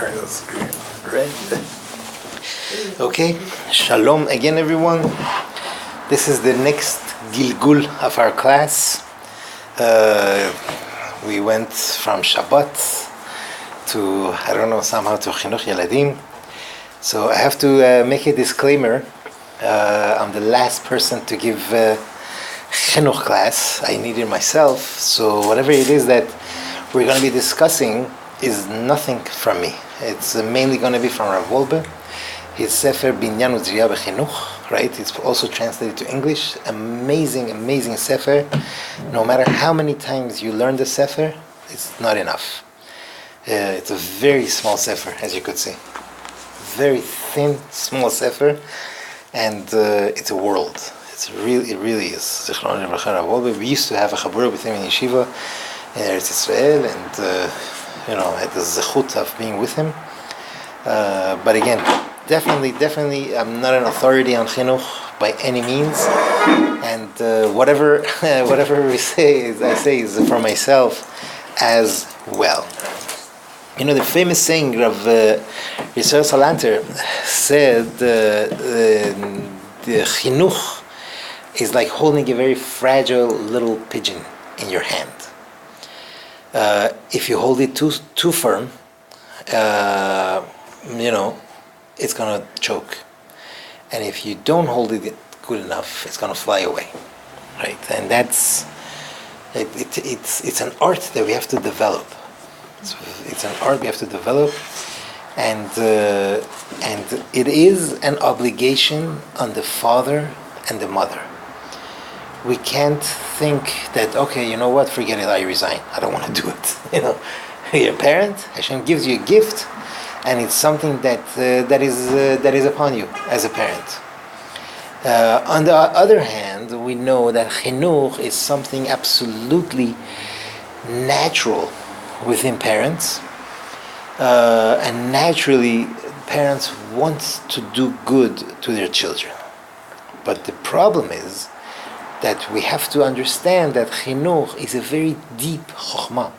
turn the screen red. Okay, shalom again, everyone. This is the next Gilgul of our class. We went from Shabbat to, somehow to Chinuch Yeladim. So I have to make a disclaimer. I'm the last person to give Chinuch class. I need it myself. So whatever it is that we're going to be discussing is nothing from me. It's mainly going to be from Rav Wolbe. His Sefer Binyan Uzriya B'Chinuch, right? It's also translated to English. Amazing, amazing Sefer. No matter how many times you learn the Sefer, it's not enough. It's a very small Sefer, as you could see. Very thin, small Sefer, and it's a world. It really is. We used to have a chabura with him in yeshiva in Eretz Israel, and I had the zechut of being with him. But again, definitely, I'm not an authority on chinuch by any means, and whatever I say is for myself as well. The famous saying of Yisrael Salanter said the chinuch is like holding a very fragile little pigeon in your hand. If you hold it too firm, it's gonna choke, and if you don't hold it good enough, it's gonna fly away, right? And that's it's an art that we have to develop. It's an art we have to develop, and it is an obligation on the father and the mother. We can't think that, okay, you know what, forget it, I resign. I don't want to do it. You're a parent, Hashem gives you a gift, and it's something that is upon you as a parent. On the other hand, we know that chinuch is something absolutely natural within parents, and naturally parents want to do good to their children. But the problem is that we have to understand that chinuch is a very deep chokhmah.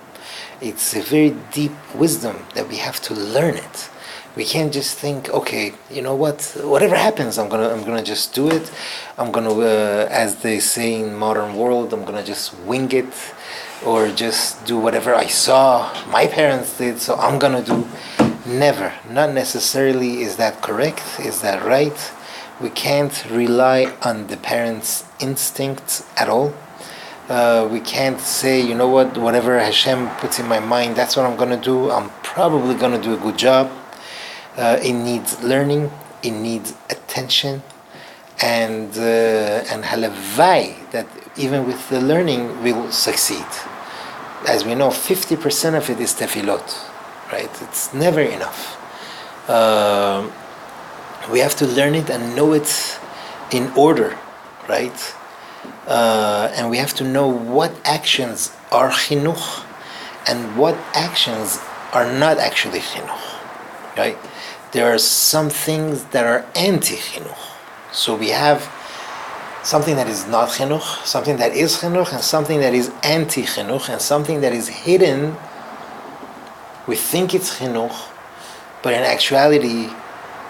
It's a very deep wisdom that we have to learn it. We can't just think, okay, you know what, whatever happens, I'm gonna just do it. I'm gonna, as they say in modern world, I'm gonna just wing it, or just do whatever I saw my parents did, so I'm gonna do. Never, not necessarily is that correct, is that right. We can't rely on the parents' instincts at all. We can't say, you know what, whatever Hashem puts in my mind, that's what I'm going to do. I'm probably going to do a good job. It needs learning, it needs attention, and halavai, that even with the learning, we will succeed. As we know, 50% of it is tefillot, right? It's never enough. We have to learn it and know it in order, right? And we have to know what actions are chinuch and what actions are not actually chinuch, right? There are some things that are anti-chinuch. So we have something that is not chinuch, something that is chinuch, and something that is anti-chinuch, and something that is hidden. We think it's chinuch, but in actuality,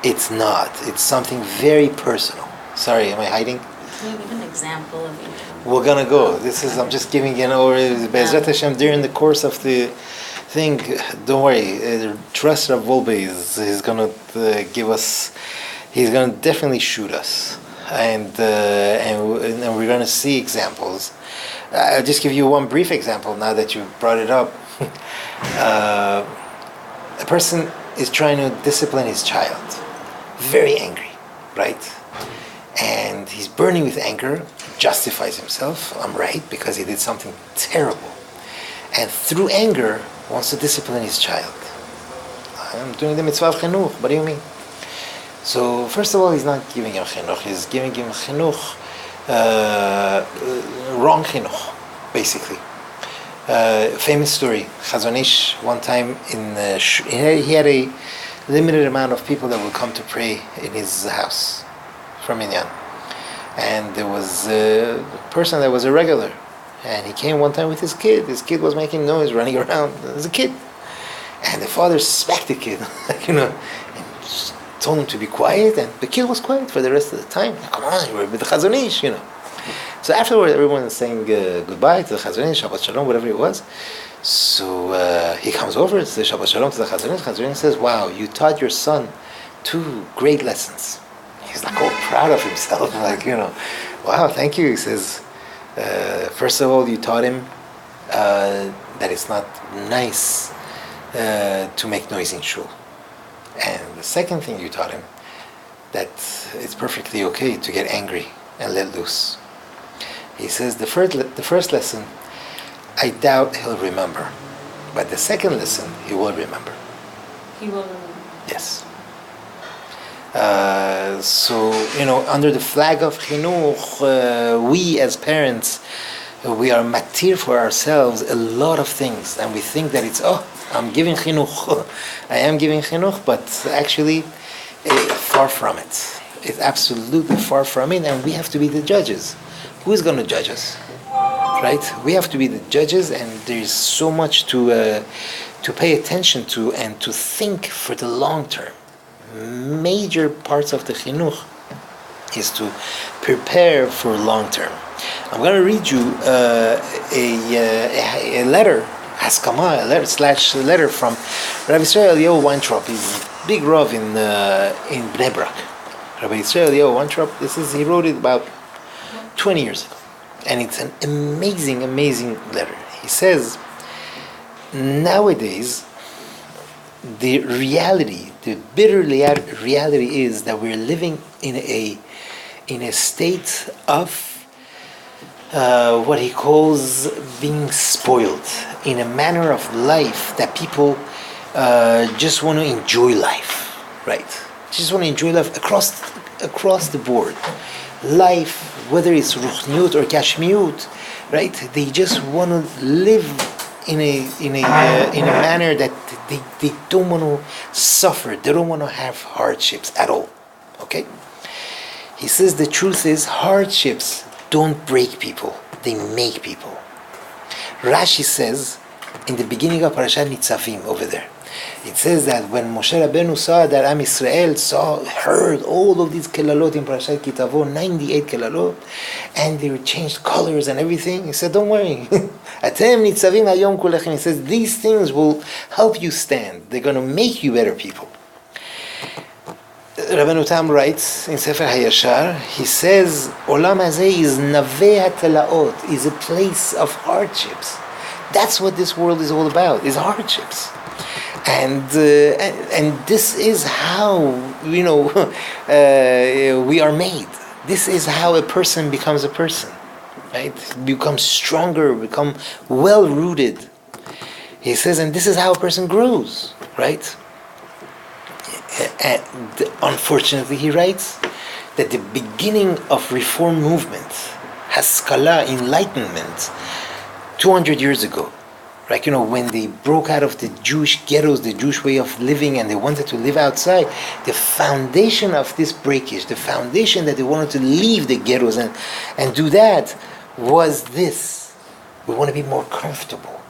it's not. It's something very personal. Sorry, am I hiding? Can you give an example of each one? We're gonna go. I'm just giving an overview. Be'ezrat Hashem, during the course of the thing, don't worry. Trust Rav Wolbe he's gonna give us. He's gonna definitely shoot us, and we're gonna see examples. I'll just give you one brief example now that you brought it up. A person is trying to discipline his child. Very angry, right? And he's burning with anger, justifies himself, I'm right, because he did something terrible. And through anger, wants to discipline his child. I'm doing the mitzvah of chinuch, what do you mean? So, first of all, he's not giving him chinuch, he's giving him chinuch, wrong chinuch, basically. Famous story, Chazon Ish, one time, he had a limited amount of people that would come to pray in his house from Minyan. And there was a person that was a regular, and he came one time with his kid. His kid was making noise, running around as a kid. And the father smacked the kid, and just told him to be quiet, and the kid was quiet for the rest of the time. Come on, we're with the Chazon Ish, So afterward, everyone is saying goodbye to the Chazon Ish, Shabbat Shalom, whatever it was. So he comes over and says Shabbat Shalom to the Chazon Ish. Chazon Ish says, wow, you taught your son 2 great lessons. He's like all proud of himself, wow, thank you. He says, first of all, you taught him that it's not nice to make noise in shul. And the second thing you taught him, that it's perfectly okay to get angry and let loose. He says the first lesson, I doubt he'll remember. But the second lesson, he will remember. He will remember. Yes. So, under the flag of Chinuch, we as parents, we are matir for ourselves a lot of things. And we think that it's, I'm giving Chinuch. I am giving Chinuch, but actually, far from it. It's absolutely far from it, and we have to be the judges. Who is going to judge us? Right? We have to be the judges, and there's so much to pay attention to and to think for the long term. Major parts of the chinuch is to prepare for long term. I'm going to read you a letter, haskama, a letter from Rabbi Israel Eliyahu Weintraub. He's a big rav in Bnei Brak. Rabbi Israel Eliyahu Weintraub. He wrote it about 20 years ago. And it's an amazing, amazing letter. He says, nowadays, the bitter reality is that we're living in a state of what he calls being spoiled, in a manner of life that people just want to enjoy life, right? Just want to enjoy life across the board. Life, whether it's ruchniut or kashmiut, right? They just want to live in a manner that they don't want to suffer. They don't want to have hardships at all. Okay? He says the truth is hardships don't break people. They make people. Rashi says in the beginning of Parashat Nitzavim over there, it says that when Moshe Rabbeinu saw that Am Yisrael heard all of these kelalot in Parashat Kitavo, 98 kelalot, and they were changed colors and everything, he said, don't worry. Atem nitzavim hayom kulechem. He says, these things will help you stand. They're going to make you better people. Rabbeinu Tam writes in Sefer HaYashar, he says, Olam hazeh is naveh hatelaot, is a place of hardships. That's what this world is all about, is hardships. And this is how we are made. This is how a person becomes a person, right? Becomes stronger, become well rooted. He says, and this is how a person grows, right? And unfortunately, he writes that the beginning of reform movement, haskalah, enlightenment, 200 years ago. Like, when they broke out of the Jewish ghettos, the Jewish way of living, and they wanted to live outside, the foundation of this breakage, the foundation that they wanted to leave the ghettos and do that, was this. We want to be more comfortable.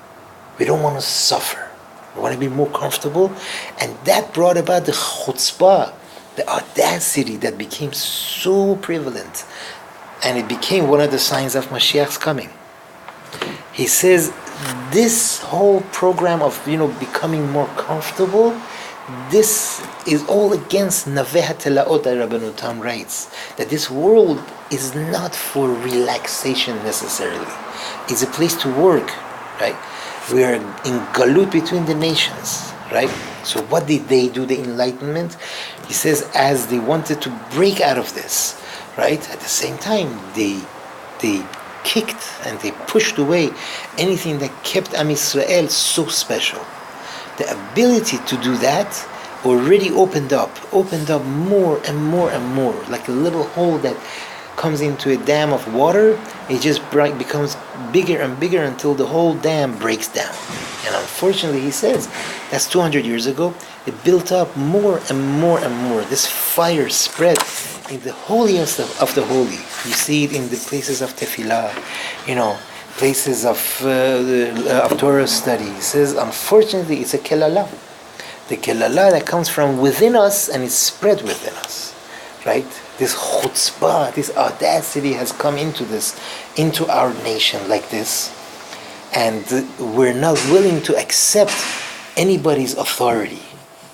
We don't want to suffer. We want to be more comfortable. And that brought about the chutzpah, the audacity that became so prevalent. And it became one of the signs of Mashiach's coming. He says, this whole program of becoming more comfortable, this is all against Naveh HaTelaot that Rabbeinu Tam writes, that this world is not for relaxation necessarily. It's a place to work, right? We are in galut between the nations, right? So what did they do, the Enlightenment? He says, as they wanted to break out of this, right? At the same time, they kicked and they pushed away anything that kept Am Yisrael so special. The ability to do that already opened up more and more and more, like a little hole that comes into a dam of water. It just becomes bigger and bigger until the whole dam breaks down. And unfortunately, he says, that's 200 years ago. It built up more and more and more. This fire spread in the holiest of the holy. You see it in the places of tefillah, places of Torah study. He says, unfortunately, it's a kelala. The kelala that comes from within us and is spread within us, right? This chutzpah, this audacity has come into our nation like this, and we're not willing to accept anybody's authority.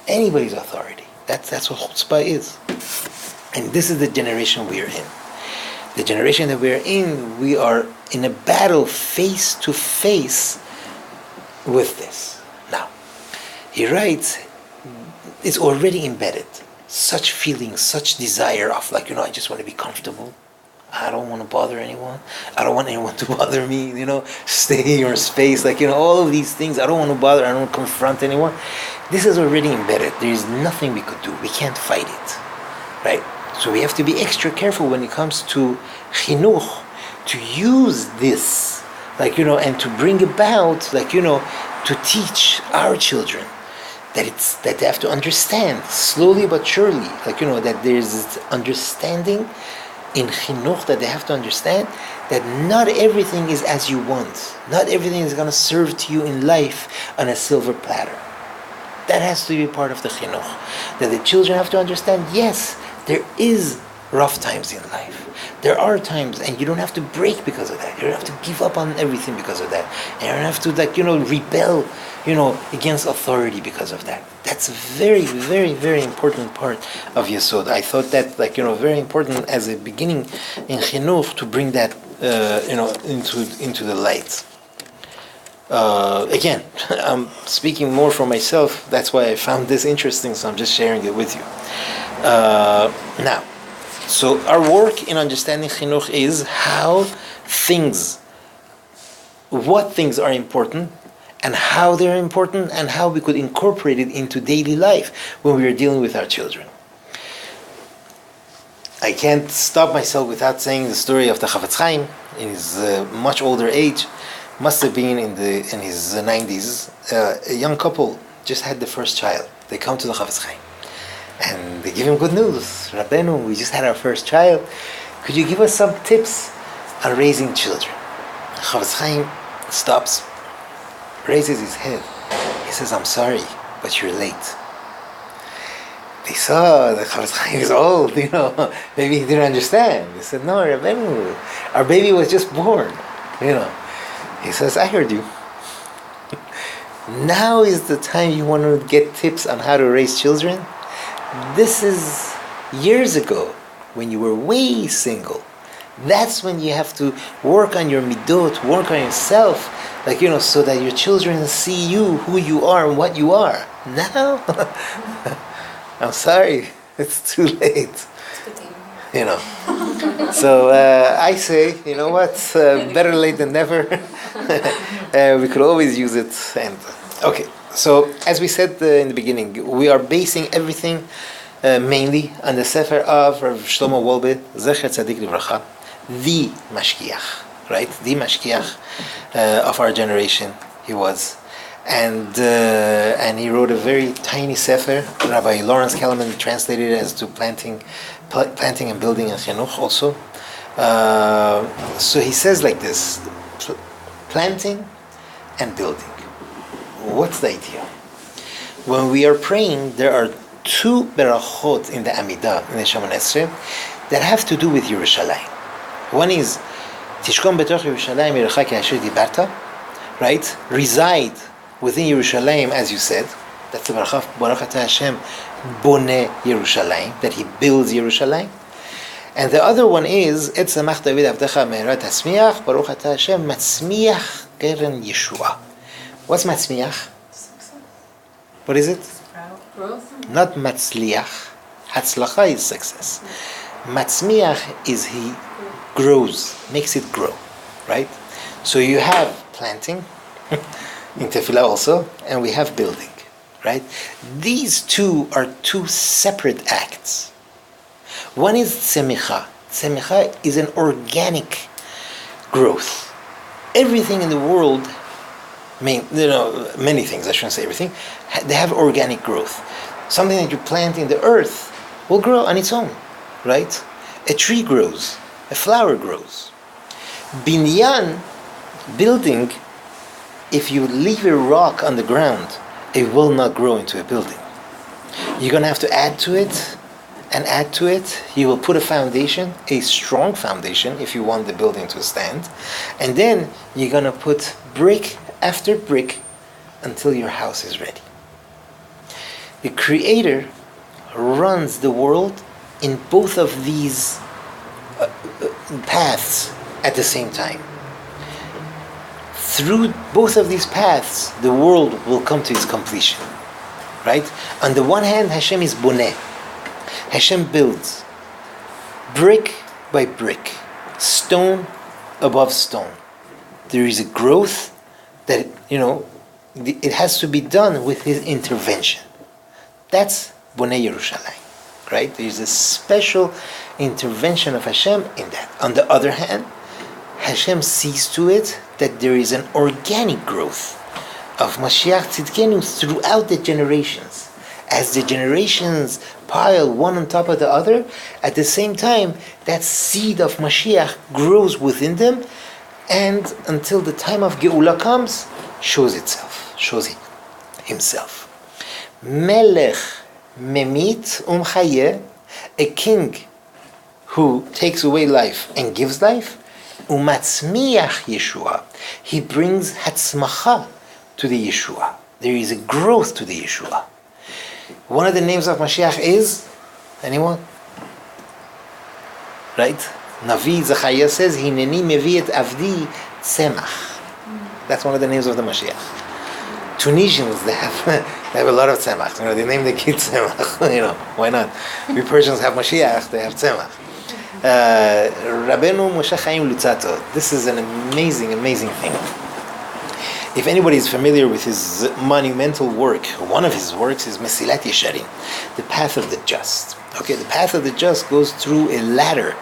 Anybody's authority. That's what chutzpah is. And this is the generation we are in. The generation that we are in, we are in a battle face to face with this. Now, he writes, it's already embedded. Such feelings, such desire of I just want to be comfortable. I don't want to bother anyone. I don't want anyone to bother me, stay in your space, all of these things. I don't want to bother, I don't want to confront anyone. This is already embedded. There is nothing we could do. We can't fight it, right? So we have to be extra careful when it comes to chinuch, to use this, and to bring about, to teach our children that they have to understand, slowly but surely, that there's this understanding in chinuch, that they have to understand that not everything is as you want. Not everything is going to serve to you in life on a silver platter. That has to be part of the chinuch. That the children have to understand, yes, there is rough times in life. There are times, and you don't have to break because of that. You don't have to give up on everything because of that. And you don't have to, rebel, against authority because of that. That's a very, very, very important part of Yesod. I thought that, very important as a beginning in Chinuch to bring that, into the light. Again, I'm speaking more for myself. That's why I found this interesting, so I'm just sharing it with you. Now, so our work in understanding chinuch is what things are important, and how they're important, and how we could incorporate it into daily life when we are dealing with our children. I can't stop myself without saying the story of the Chafetz Chaim in his much older age. Must have been in his 90s. A young couple just had the first child. They come to the Chafetz Chaim and they give him good news. Rabbeinu, we just had our first child. Could you give us some tips on raising children? Chafetz Chaim stops, raises his head. He says, I'm sorry, but you're late. They saw the Chafetz Chaim is old, maybe he didn't understand. They said, no, Rabbeinu, our baby was just born, He says, I heard you. Now is the time you want to get tips on how to raise children? This is years ago when you were way single. That's when you have to work on your midot, work on yourself, so that your children see you, who you are, and what you are. Now, I'm sorry, it's too late. So I say, better late than never. We could always use it. And okay, so as we said in the beginning, we are basing everything mainly on the Sefer of Rav Shlomo Wolbe, Zecher Tzadik Livracha, the Mashkiach, right? The Mashkiach of our generation, he was. And he wrote a very tiny Sefer. Rabbi Lawrence Kellerman translated it as to planting and building and chinuch also. So he says like this, planting and building. What's the idea? When we are praying, there are two berachot in the Amidah, in the Shemona Esrei, that have to do with Yerushalayim. One is, Tishkom betoch Yerushalayim yirecha ki'asher dibarta, right? Reside within Yerushalayim, as you said. That's the Baruch Atah Hashem Boneh Yerushalayim, that he builds Yerushalayim. And the other one is, Et Samach David Avdecha Me'erat Tasmiach, Baruch Atah Hashem Matzmiach Keren Yeshua. What's Matzmiach? What is it? Growth. Not Matzliach. Hatzlacha is success. Matzmiach is he grows, makes it grow, right? So you have planting, in Tefillah also, and we have building, right? These two are two separate acts. One is tzemicha. Tzemicha is an organic growth. Everything in the world, many things, I shouldn't say everything, they have organic growth. Something that you plant in the earth will grow on its own, right? A tree grows, a flower grows. Binyan, Building, if you leave a rock on the ground, it will not grow into a building. You're going to have to add to it and add to it. You will put a foundation, a strong foundation, if you want the building to stand. And then you're going to put brick after brick until your house is ready. The Creator runs the world in both of these paths at the same time. Through both of these paths, the world will come to its completion. Right? On the one hand, Hashem is boneh. Hashem builds brick by brick, stone above stone. There is a growth that, it has to be done with His intervention. That's boneh Yerushalayim. Right? There is a special intervention of Hashem in that. On the other hand, Hashem sees to it that there is an organic growth of Mashiach Tzidkenu throughout the generations. As the generations pile one on top of the other, at the same time, that seed of Mashiach grows within them, and until the time of Geula comes, shows himself. Melech memit umchayeh, a king who takes away life and gives life, umatzmiach Yeshua. He brings hatzmacha to the Yeshua. There is a growth to the Yeshua. One of the names of Mashiach is, anyone? Right? Navi Zechariah says, Hineni mevi et avdi tzemach. That's one of the names of the Mashiach. Tunisians, they have a lot of tzemach. They name the kid tzemach. Why not? We Persians have Mashiach, they have tzemach. Rabbeinu Moshe Chaim Luzzatto. This is an amazing, amazing thing. If anybody is familiar with his monumental work, one of his works is Mesilat Yesharim, the path of the just. Okay, the path of the just goes through a ladder,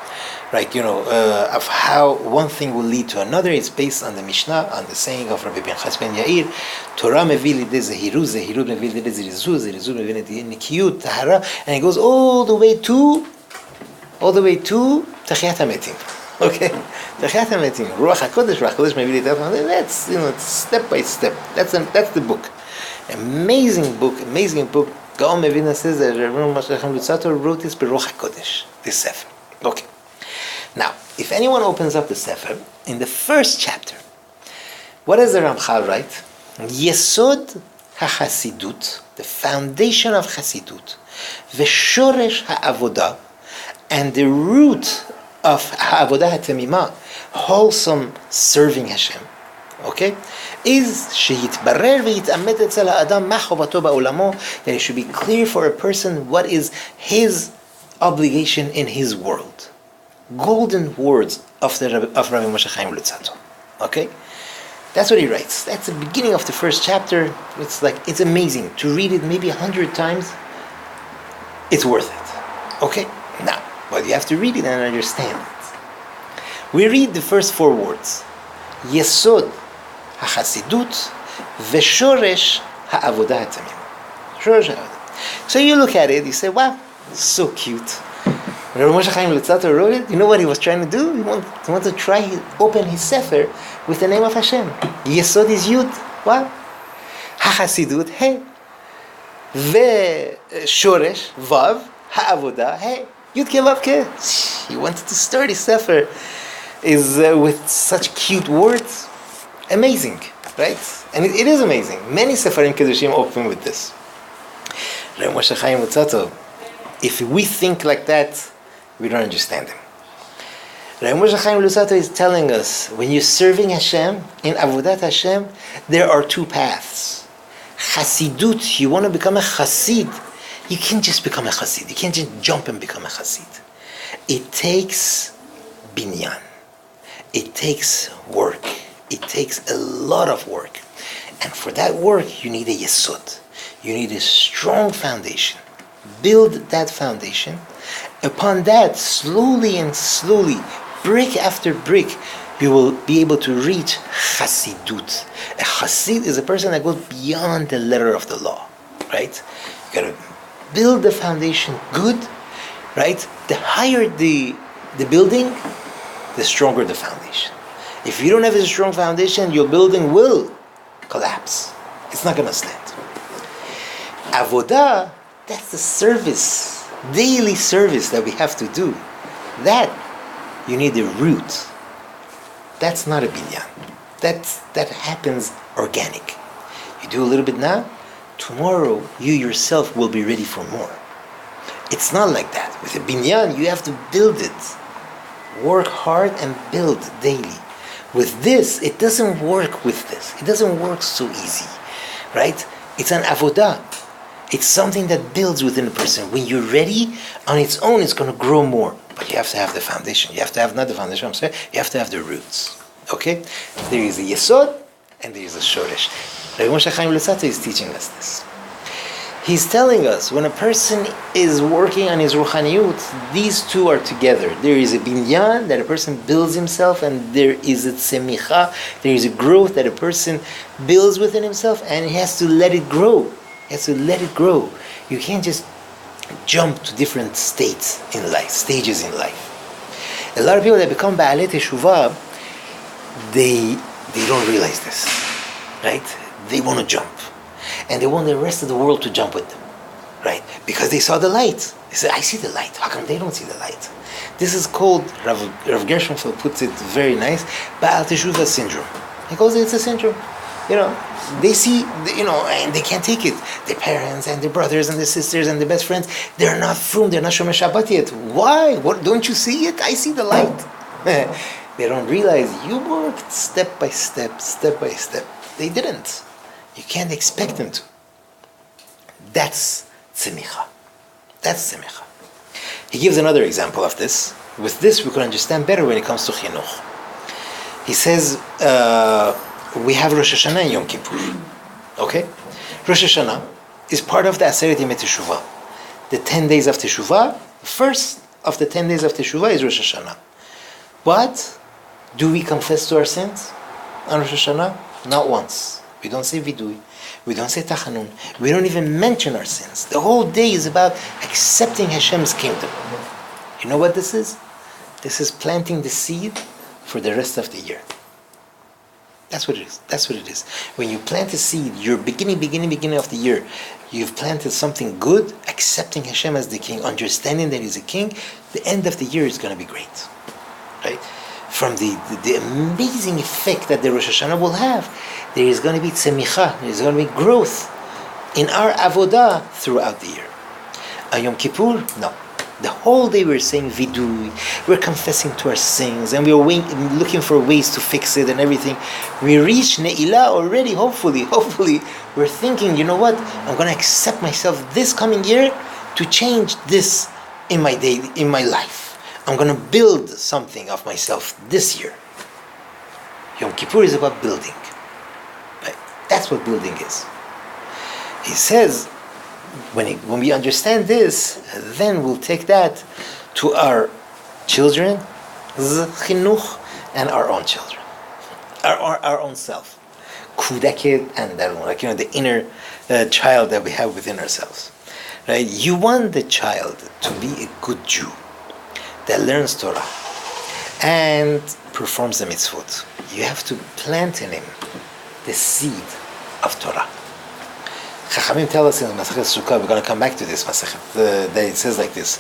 right? Of how one thing will lead to another. It's based on the Mishnah, on the saying of Rabbi Pinchas ben Yair, Torah mevi lidei zehiru, zehiru mevi lidei zirizu, zirizu mevi lidei nikiyut, tahara, and it goes all the way to Techiyat HaMetim. Okay, Yachad Kollel, Ruach HaKodesh, maybe that's it's step by step. That's the book. Amazing book. Gaon Mevina says that Rabbi Moshe Chaim Luzzatto wrote this by Ruach HaKodesh, this Sefer. Okay. Now, if anyone opens up the Sefer, in the first chapter, what does the Ramchal write? Yesod HaChasidut, the foundation of Chasidut, V'shoresh HaAvodah, and the root of Ha'avodah HaTemimah, wholesome serving Hashem, okay, is sheyitbarer v'yitamet etzel ha'adam ma chovato ba'olamo, that it should be clear for a person what is his obligation in his world. Golden words of Rabbi Moshe Chaim Luzzatto, okay? That's what he writes. That's the beginning of the first chapter. It's amazing. To read it maybe 100 times, it's worth it, okay? Now, but you have to read it and understand it. We read the first 4 words. Yesod HaChasidut V'shoresh HaAvodah HaTemimah. Shoresh HaAvodah. So you look at it, you say, wow, so cute. When Rabbi Moshe Chaim Luzzatto wrote it, you know what he was trying to do? He wanted to open his Sefer with the name of Hashem. Yesod is Yud. Wow. HaChasidut, hey. V'shoresh, Vav, HaAvodah, hey. Yud Ke Vav Ke. He wanted to start his Sefer with such cute words. Amazing, right? And it is amazing. Many Sefarim Kedushim open with this. Rabbi Moshe Chaim Luzzatto, if we think like that, we don't understand him. Rabbi Moshe Chaim Luzzatto is telling us, when you're serving Hashem, in Avodat Hashem, there are 2 paths. Chasidut, you want to become a Chasid. You can't just become a Chasid. You can't just jump and become a Chasid. It takes binyan. It takes work. It takes a lot of work. And for that work, you need a yesod. You need a strong foundation. Build that foundation. Upon that, slowly and slowly, brick after brick, you will be able to reach Chasidut. A Chasid is a person that goes beyond the letter of the law, right? You got to build the foundation good, right? The higher the building, the stronger the foundation. If you don't have a strong foundation, your building will collapse. It's not going to stand. Avodah, that's the service, daily service that we have to do. That, you need a root. That's not a binyan. That happens organic. You do a little bit now, tomorrow you yourself will be ready for more. It's not like that. With a binyan, you have to build it. Work hard and build daily. With this, it doesn't work with this. It doesn't work so easy, right? It's an avodah. It's something that builds within a person. When you're ready, on its own, it's going to grow more. But you have to have the foundation. You have to have, not the foundation, I'm sorry, you have to have the roots. Okay? There is a yesod and there is a shoresh. Rabbi Moshe Chaim Luzzatto is teaching us this. He's telling us when a person is working on his ruchaniyut, these two are together. There is a binyan that a person builds himself, and there is a tzemicha, there is a growth that a person builds within himself, and he has to let it grow. He has to let it grow. You can't just jump to different stages in life. A lot of people that become Baalei Teshuvah, they don't realize this, right? They want to jump. And they want the rest of the world to jump with them, right? Because they saw the light. They said, I see the light. How come they don't see the light? This is called, Rav Gershonfeld puts it very nice, Baalei Teshuvah syndrome. He calls it, it's a syndrome. They see, and they can't take it. Their parents and their brothers and their sisters and their best friends, they're not frum, they're not Shomer Shabbat yet. Why? What? Don't you see it? I see the light. They don't realize you worked step by step. They didn't. You can't expect them to. That's tzemicha. He gives another example of this. With this, we can understand better when it comes to chinuch. He says, we have Rosh Hashanah and Yom Kippur. Okay? Rosh Hashanah is part of the Aseret Yemei Teshuvah. The 10 days of Teshuvah, the first of the 10 days of Teshuvah is Rosh Hashanah. But, do we confess to our sins on Rosh Hashanah? Not once. We don't say vidui. We don't say tachanun. We don't even mention our sins. The whole day is about accepting Hashem's kingdom. You know what this is? This is planting the seed for the rest of the year. That's what it is. When you plant a seed, you're beginning of the year, you've planted something good, accepting Hashem as the king, understanding that he's a king, the end of the year is going to be great. Right? From the amazing effect that the Rosh Hashanah will have, there is going to be tzemicha, there is going to be growth in our avodah throughout the year. On Yom Kippur, no. The whole day we're saying vidui, we're confessing to our sins, and we're looking for ways to fix it and everything. We reach Ne'ilah already, hopefully. We're thinking, you know what, I'm going to accept myself this coming year to change this in my life. I'm going to build something of myself this year. Yom Kippur is about building. Right? That's what building is. He says, when we understand this, then we'll take that to our children, chinuch, and our own children, our own self. Kudaket and darun, like the inner child that we have within ourselves. Right? You want the child to be a good Jew that learns Torah and performs the mitzvot. You have to plant in him the seed of Torah. Chachamim tell us in the Masechet Sukkah, we're going to come back to this Masechet, that it says like this: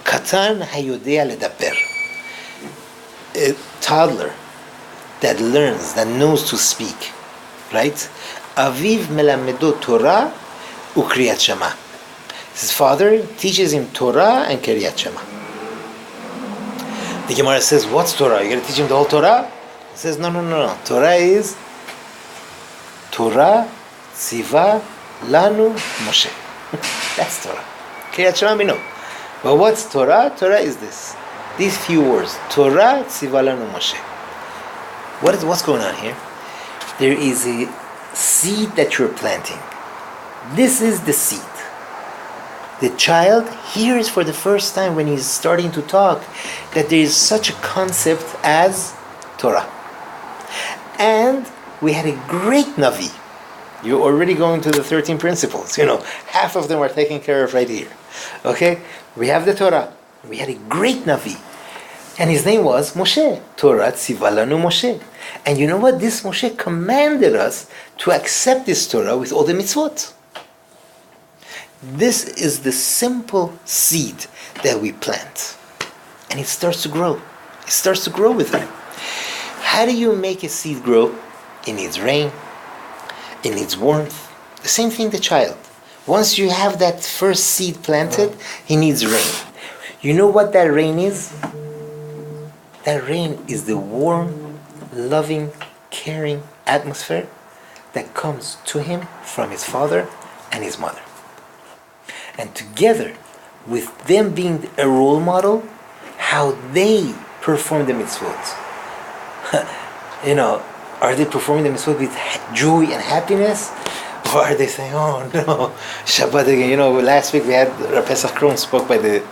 Katan hayodea ledaber. A toddler that learns, that knows to speak, right? Aviv melamedo Torah ukriyat Shema. His father teaches him Torah and Kriyat Shema. The Gemara says, what's Torah? You're going to teach him the whole Torah? He says, no. Torah is Torah Tziva Lanu Moshe. That's Torah. Kriyat Shema we know. But what's Torah? Torah is this. These few words. Torah Tziva Lanu Moshe. What's going on here? There is a seed that you're planting. This is the seed. The child hears for the first time when he's starting to talk that there is such a concept as Torah. And we had a great Navi. You're already going to the 13 principles. Half of them are taken care of right here. Okay? We have the Torah. We had a great Navi. And his name was Moshe. Torah Tzivalanu Moshe. And you know what? This Moshe commanded us to accept this Torah with all the mitzvot. This is the simple seed that we plant. And it starts to grow. It starts to grow with it. How do you make a seed grow? It needs rain. It needs warmth. The same thing the child. Once you have that first seed planted, he needs rain. You know what that rain is? That rain is the warm, loving, caring atmosphere that comes to him from his father and his mother. And together, with them being a role model, how they perform the mitzvot. Are they performing the mitzvot with joy and happiness? Or are they saying, oh no, Shabbat again? Last week we had Rav Pesach Kron spoke by the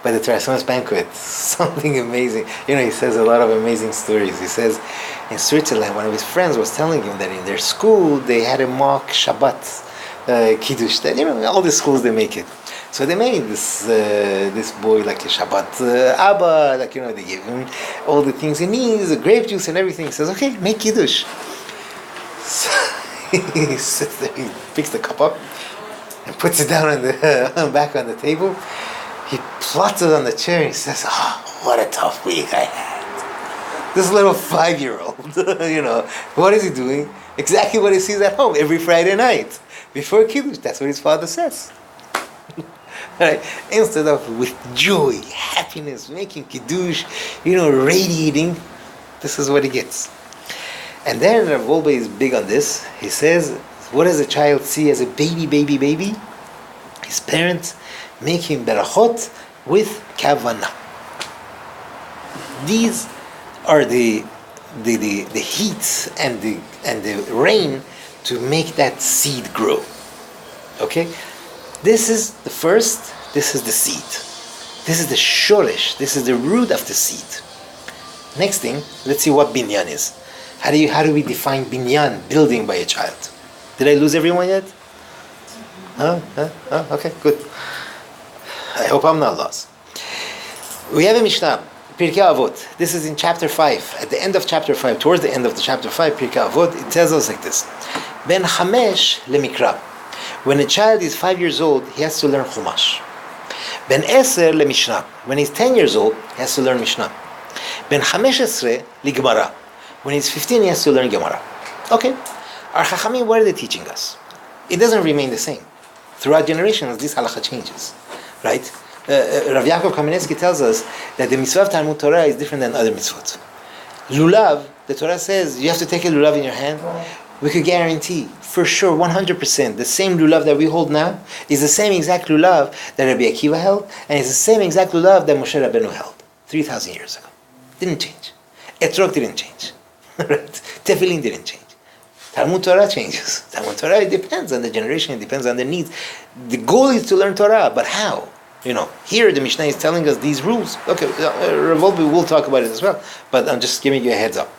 Terason's banquet. Something amazing. He says a lot of amazing stories. He says in Switzerland, one of his friends was telling him that in their school they had a mock Shabbat Kiddush. That all the schools they make it. So they made this boy like a Shabbat Abba. They gave him all the things he needs, the grape juice and everything. He says, okay, make Kiddush. So he sits there, he picks the cup up and puts it down on the back on the table. He plots it on the chair and he says, what a tough week I had. This little 5-year-old, what is he doing? Exactly what he sees at home every Friday night. Before Kiddush, that's what his father says. Right? Instead of with joy, happiness, making Kiddush, radiating, this is what he gets. And then Wolbe is big on this. He says, what does a child see as a baby? His parents make him berachot with kavanah. These are the heat and the rain to make that seed grow. Okay? This is the first, this is the seed. This is the shoresh, this is the root of the seed. Next thing, let's see what binyan is. How do we define binyan, building by a child? Did I lose everyone yet? Okay, good. I hope I'm not lost. We have a Mishnah, Pirkei Avot. This is in chapter 5. At the end of chapter 5, towards the end of the chapter 5, Pirkei Avot, it tells us like this. Ben Chamesh lemikra. When a child is 5 years old, he has to learn Chumash. Ben Eser lemishnah. When he's 10 years old, he has to learn Mishnah. Ben Chamesh Esre ligmara. When he's 15, he has to learn Gemara. Okay. Our Chachamim, what are they teaching us? It doesn't remain the same. Throughout generations, this halacha changes. Right? Rav Yaakov Kamenetsky tells us that the mitzvah of Talmud Torah is different than other mitzvot. Lulav, the Torah says, you have to take a lulav in your hand. We could guarantee, for sure, 100%, the same lulav that we hold now is the same exact lulav that Rabbi Akiva held, and it's the same exact lulav that Moshe Rabbeinu held 3,000 years ago. Didn't change. Etrog didn't change. Right? Tefillin didn't change. Talmud Torah changes. Talmud Torah, it depends on the generation, it depends on the needs. The goal is to learn Torah, but how? Here the Mishnah is telling us these rules. Okay, Wolbe will talk about it as well, but I'm just giving you a heads up.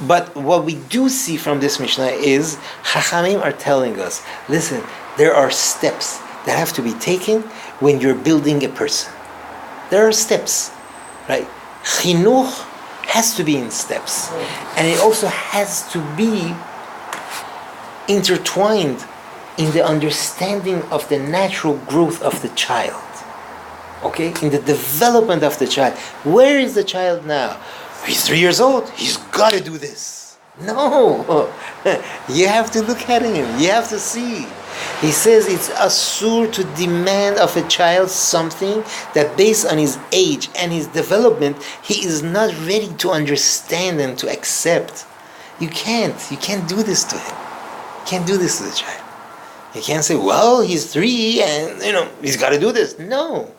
But what we do see from this Mishnah is Chachamim are telling us, listen, there are steps that have to be taken when you're building a person. There are steps, right? Chinuch has to be in steps. And it also has to be intertwined in the understanding of the natural growth of the child. Okay? In the development of the child. Where is the child now? He's 3 years old. He's got to do this. No. You have to look at him. You have to see. He says it's asur to demand of a child something that based on his age and his development, he is not ready to understand and to accept. You can't do this to him. You can't do this to the child. You can't say, well, he's 3 and, he's got to do this. No.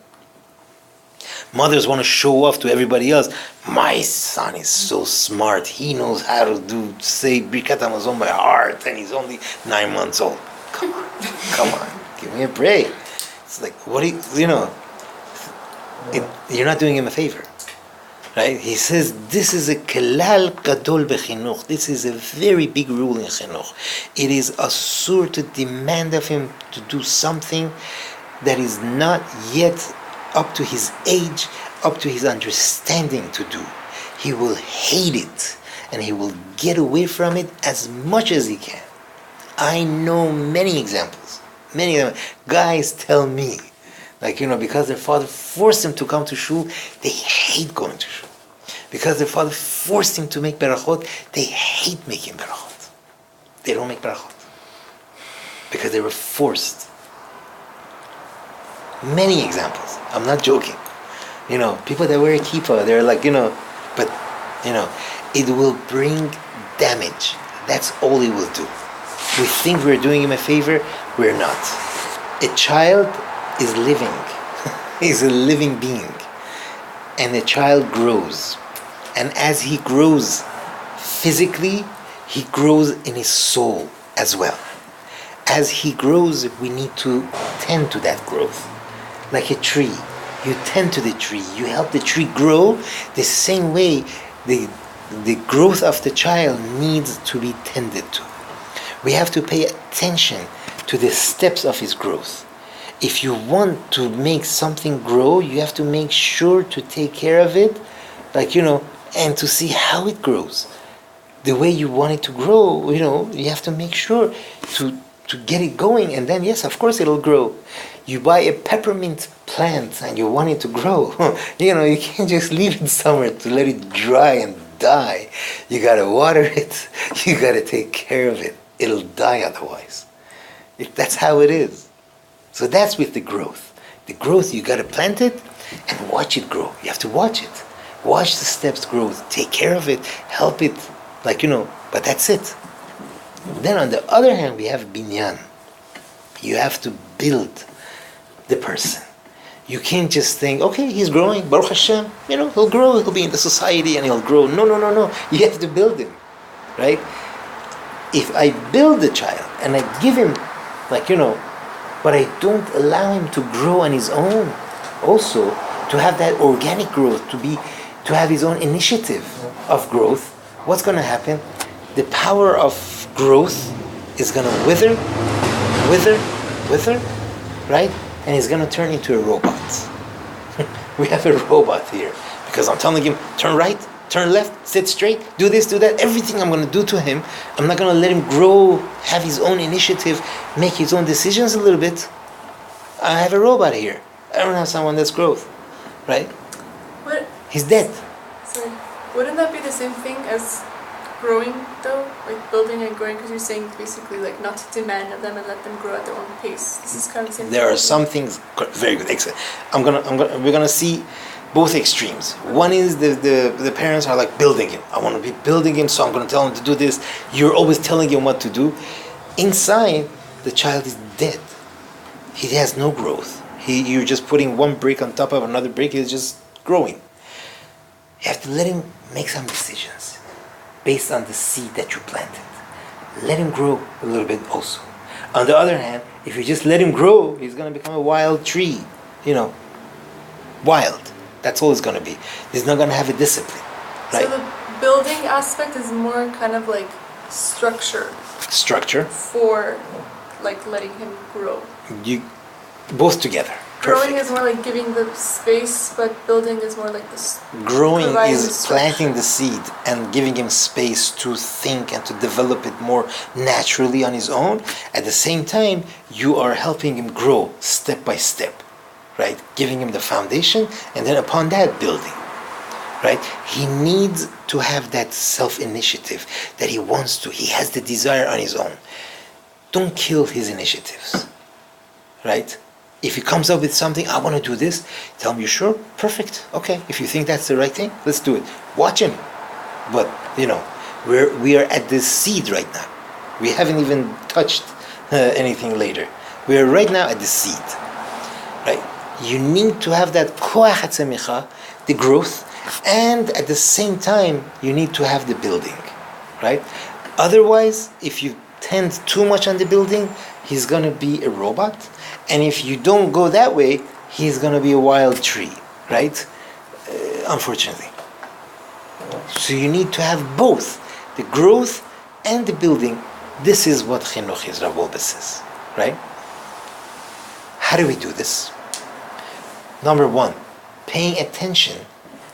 Mothers want to show off to everybody else. My son is so smart. He knows how to say Birkat Hamazon by heart, and he's only 9 months old. Come on. Give me a break. It's like, you're not doing him a favor. Right? He says, this is a kelal gadol bechinuch. This is a very big rule in chinuch. It is asur to demand of him to do something that is not yet up to his age, up to his understanding to do. He will hate it, and he will get away from it as much as he can. I know many examples. Many of them. Guys tell me, because their father forced them to come to shul, they hate going to shul. Because their father forced him to make berachot, they hate making berachot. They don't make berachot. Because they were forced. Many examples. I'm not joking. People that wear a kippah, they're but, it will bring damage. That's all it will do. We think we're doing him a favor, we're not. A child is living. He's a living being. And a child grows. And as he grows physically, he grows in his soul as well. As he grows, we need to tend to that growth. Like a tree. You tend to the tree. You help the tree grow. The same way the growth of the child needs to be tended to. We have to pay attention to the steps of his growth. If you want to make something grow, you have to make sure to take care of it, and to see how it grows. The way you want it to grow, you have to make sure to get it going, and then yes, of course it'll grow. You buy a peppermint plant and you want it to grow. You can't just leave it somewhere to let it dry and die. You gotta water it. You gotta take care of it. It'll die otherwise. That's how it is. So that's with the growth. The growth, you gotta plant it and watch it grow. You have to watch it. Watch the steps grow. Take care of it. Help it. But that's it. Then on the other hand, we have binyan. You have to build the person. You can't just think, okay, he's growing, Baruch Hashem, he'll grow, he'll be in the society and he'll grow. No. You have to build him, right? If I build the child and I give him, but I don't allow him to grow on his own, also, to have that organic growth, to have his own initiative of growth, what's going to happen? The power of growth is going to wither, right? And he's going to turn into a robot. We have a robot here. Because I'm telling him, turn right, turn left, sit straight, do this, do that. Everything I'm going to do to him, I'm not going to let him grow, have his own initiative, make his own decisions a little bit. I have a robot here. I don't have someone that's growth, right? He's dead. Sorry. Wouldn't that be the same thing as growing, though? Like building and growing, because you're saying basically not to demand of them and let them grow at their own pace. This is kind of the same. There are some things very good. Excellent. We're gonna see both extremes. One is the parents are building him. I want to be building him, so I'm gonna tell him to do this. You're always telling him what to do. Inside, the child is dead. He has no growth. You're just putting one brick on top of another brick. He's just growing. You have to let him make some decisions based on the seed that you planted. Let him grow a little bit also. On the other hand, if you just let him grow, he's going to become a wild tree. Wild. That's all it's going to be. He's not going to have a discipline. Right? So the building aspect is more kind of like structure. Structure. For letting him grow. Both together. Growing Perfect. is more like giving the space, but building is more like this. Growing is planting the seed and giving him space to think and to develop it more naturally on his own. At the same time, you are helping him grow step by step, right? Giving him the foundation, and then upon that, building, right? He needs to have that self-initiative that he wants to. He has the desire on his own. Don't kill his initiatives, right? If he comes up with something, I want to do this, tell him, you sure? Perfect. Okay. If you think that's the right thing, let's do it. Watch him. But, we are at this seed right now. We haven't even touched anything later. We are right now at the seed. Right? You need to have that koach hatzemicha, the growth, and at the same time, you need to have the building. Right? Otherwise, if you tend too much on the building, he's going to be a robot. And if you don't go that way, he's going to be a wild tree, right? Unfortunately. So you need to have both, the growth and the building. This is what Chuinuch is, Wolbe says, right? How do we do this? Number one, paying attention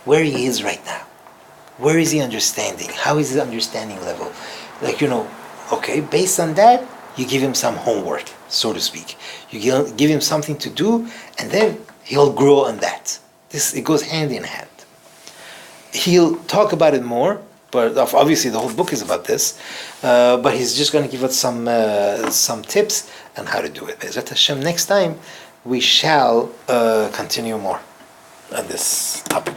where he is right now. Where is he understanding? How is his understanding level? Like, okay, based on that, you give him some homework, so to speak. You give him something to do, and then he'll grow on that. It goes hand in hand. He'll talk about it more, but obviously the whole book is about this. But he's just going to give us some tips on how to do it. Be'ezrat Hashem, next time we shall continue more on this topic.